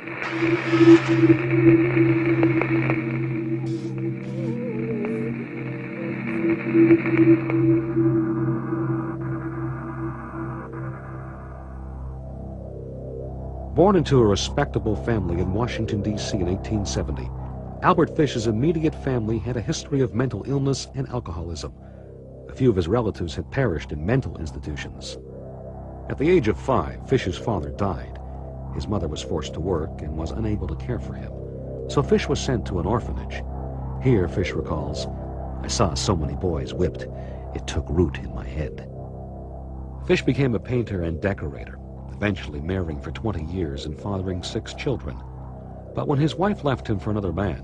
Born into a respectable family in Washington, D.C. in 1870, Albert Fish's immediate family had a history of mental illness and alcoholism. A few of his relatives had perished in mental institutions. At the age of 5, Fish's father died. His mother was forced to work and was unable to care for him, so Fish was sent to an orphanage. Here, Fish recalls, "I saw so many boys whipped, it took root in my head." Fish became a painter and decorator, eventually marrying for 20 years and fathering 6 children. But when his wife left him for another man,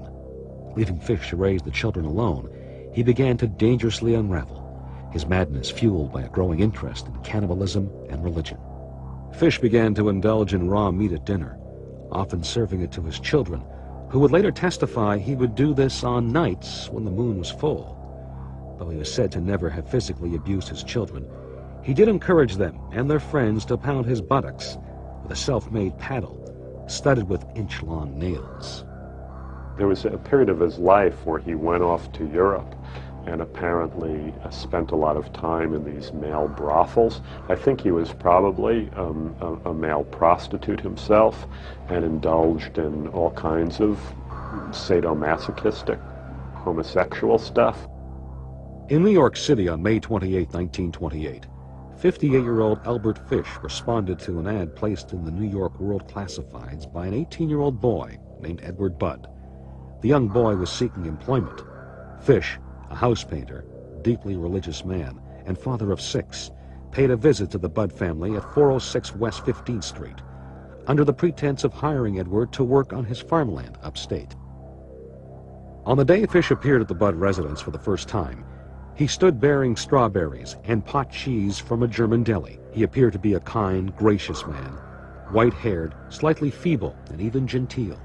leaving Fish to raise the children alone, he began to dangerously unravel, his madness fueled by a growing interest in cannibalism and religion. Fish began to indulge in raw meat at dinner, often serving it to his children, who would later testify he would do this on nights when the moon was full. Though he was said to never have physically abused his children, he did encourage them and their friends to pound his buttocks with a self-made paddle studded with inch-long nails. There was a period of his life where he went off to Europe and apparently spent a lot of time in these male brothels. I think he was probably a male prostitute himself and indulged in all kinds of sadomasochistic, homosexual stuff. In New York City on May 28, 1928, 58-year-old Albert Fish responded to an ad placed in the New York World Classifieds by an 18-year-old boy named Edward Budd. The young boy was seeking employment. Fish, a house painter, deeply religious man, and father of 6, paid a visit to the Budd family at 406 West 15th Street, under the pretense of hiring Edward to work on his farmland upstate. On the day Fish appeared at the Budd residence for the first time, he stood bearing strawberries and pot cheese from a German deli. He appeared to be a kind, gracious man, white-haired, slightly feeble, and even genteel.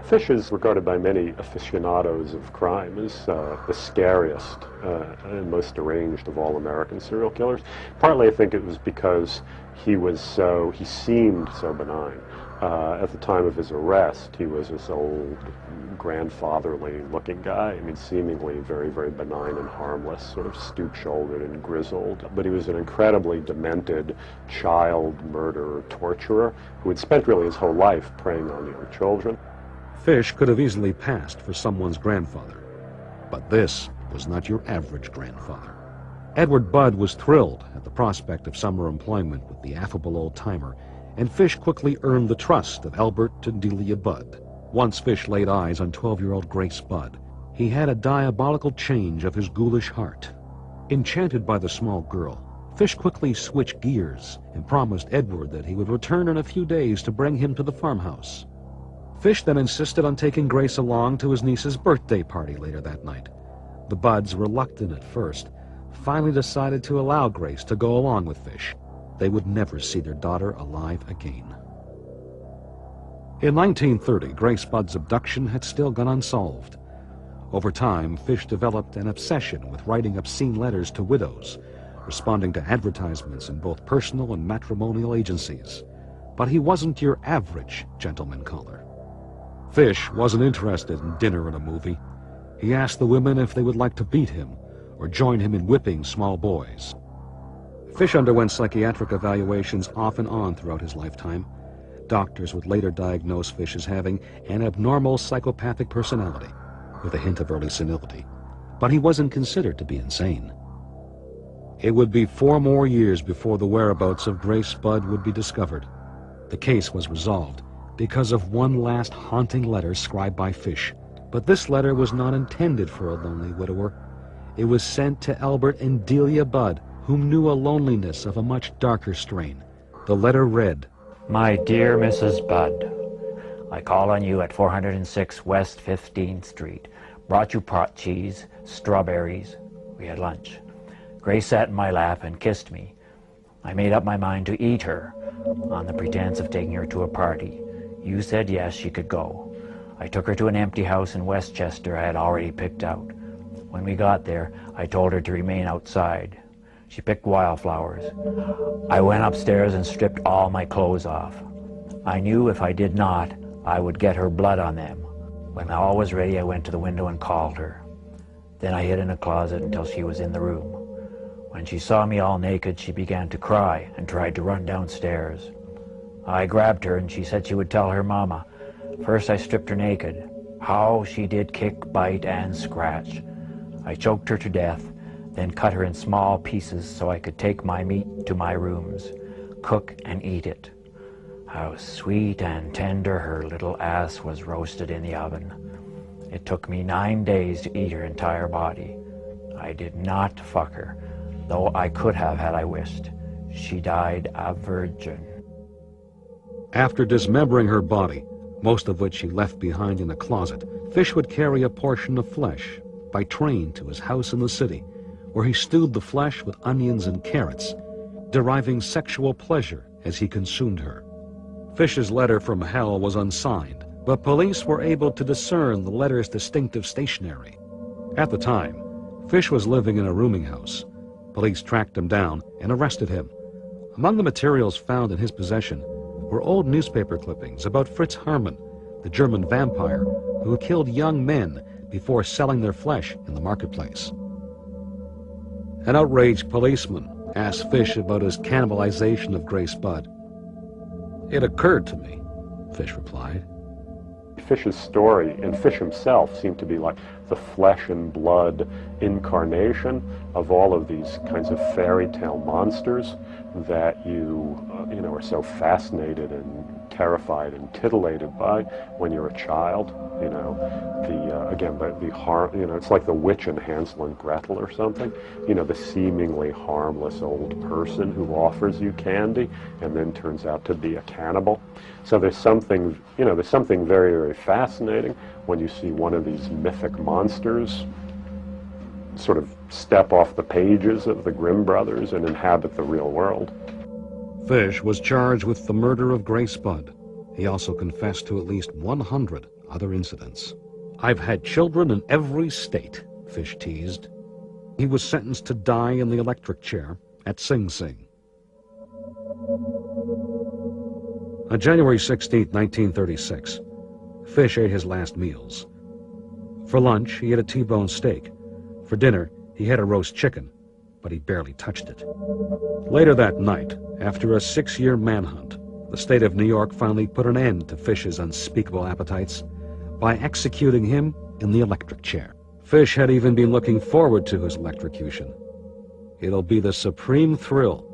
Fish is regarded by many aficionados of crime as the scariest and most deranged of all American serial killers. Partly, I think it was because he seemed so benign. At the time of his arrest, he was this old, grandfatherly-looking guy. I mean, seemingly very, very benign and harmless, sort of stoop-shouldered and grizzled. But he was an incredibly demented child murderer, torturer, who had spent really his whole life preying on young children. Fish could have easily passed for someone's grandfather, but this was not your average grandfather. Edward Budd was thrilled at the prospect of summer employment with the affable old-timer, and Fish quickly earned the trust of Albert and Delia Budd. Once Fish laid eyes on 12-year-old Grace Budd, he had a diabolical change of his ghoulish heart. Enchanted by the small girl, Fish quickly switched gears and promised Edward that he would return in a few days to bring him to the farmhouse. Fish then insisted on taking Grace along to his niece's birthday party later that night. The Budds, reluctant at first, finally decided to allow Grace to go along with Fish. They would never see their daughter alive again. In 1930, Grace Budd's abduction had still gone unsolved. Over time, Fish developed an obsession with writing obscene letters to widows, responding to advertisements in both personal and matrimonial agencies. But he wasn't your average gentleman caller. Fish wasn't interested in dinner and a movie. He asked the women if they would like to beat him or join him in whipping small boys. Fish underwent psychiatric evaluations off and on throughout his lifetime. Doctors would later diagnose Fish as having an abnormal psychopathic personality with a hint of early senility, but he wasn't considered to be insane. It would be 4 more years before the whereabouts of Grace Budd would be discovered. The case was resolved because of one last haunting letter scribed by Fish, but this letter was not intended for a lonely widower. It was sent to Albert and Delia Budd, whom knew a loneliness of a much darker strain. The letter read, "My dear Mrs. Budd, I call on you at 406 West 15th Street. Brought you pot cheese, strawberries. We had lunch. Grace sat in my lap and kissed me. I made up my mind to eat her on the pretense of taking her to a party. You said yes, she could go. I took her to an empty house in Westchester I had already picked out. When we got there, I told her to remain outside. She picked wildflowers. I went upstairs and stripped all my clothes off. I knew if I did not, I would get her blood on them. When all was ready, I went to the window and called her. Then I hid in a closet until she was in the room. When she saw me all naked, she began to cry and tried to run downstairs. I grabbed her and she said she would tell her mama. First I stripped her naked. How she did kick, bite, and scratch. I choked her to death, then cut her in small pieces so I could take my meat to my rooms, cook and eat it. How sweet and tender her little ass was roasted in the oven. It took me 9 days to eat her entire body. I did not fuck her, though I could have had I wished. She died a virgin. After dismembering her body, most of which she left behind in a closet, Fish would carry a portion of flesh by train to his house in the city, where he stewed the flesh with onions and carrots, deriving sexual pleasure as he consumed her. Fish's letter from hell was unsigned, but police were able to discern the letter's distinctive stationery. At the time, Fish was living in a rooming house. Police tracked him down and arrested him. Among the materials found in his possession were old newspaper clippings about Fritz Hermann, the German vampire who killed young men before selling their flesh in the marketplace. An outraged policeman asked Fish about his cannibalization of Grace Budd. "It occurred to me," Fish replied. Fish's story and Fish himself seemed to be like the flesh and blood incarnation of all of these kinds of fairy tale monsters that you are so fascinated and terrified and titillated by when you're a child. The harm, it's like the witch in Hansel and Gretel or something. The seemingly harmless old person who offers you candy and then turns out to be a cannibal. So there's something very, very fascinating when you see one of these mythic monsters sort of step off the pages of the Grimm brothers and inhabit the real world. Fish was charged with the murder of Grace Budd. He also confessed to at least 100 other incidents. "I've had children in every state," Fish teased. He was sentenced to die in the electric chair at Sing Sing. On January 16, 1936, Fish ate his last meals. For lunch, he had a T-bone steak. For dinner, he had a roast chicken, but he barely touched it. Later that night, after a 6-year manhunt, the state of New York finally put an end to Fish's unspeakable appetites by executing him in the electric chair. Fish had even been looking forward to his electrocution. "It'll be the supreme thrill,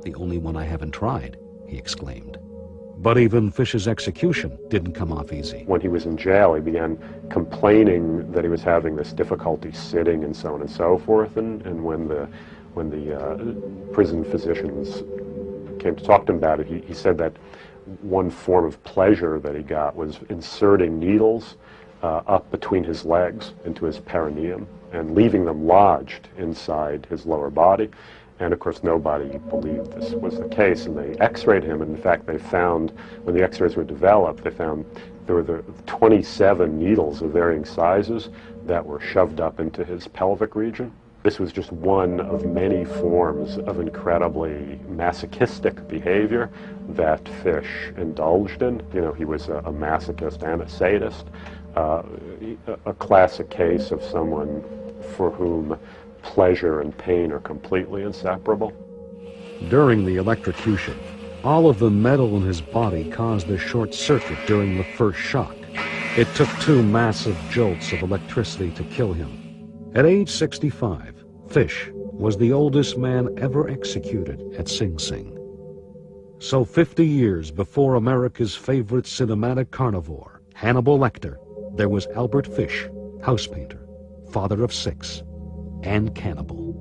the only one I haven't tried," he exclaimed. But even Fish's execution didn't come off easy. When he was in jail, he began complaining that he was having this difficulty sitting and so on and so forth. And when the prison physicians came to talk to him about it, he said that one form of pleasure that he got was inserting needles up between his legs into his perineum and leaving them lodged inside his lower body. And of course nobody believed this was the case, and they x-rayed him, and in fact they found, when the x-rays were developed, they found there were 27 needles of varying sizes that were shoved up into his pelvic region. This was just one of many forms of incredibly masochistic behavior that Fish indulged in. He was a masochist and a sadist, a classic case of someone for whom pleasure and pain are completely inseparable. During the electrocution, all of the metal in his body caused a short circuit during the first shock. It took 2 massive jolts of electricity to kill him. At age 65, Fish was the oldest man ever executed at Sing Sing. So 50 years before America's favorite cinematic carnivore, Hannibal Lecter, there was Albert Fish, house painter, father of 6, and cannibal.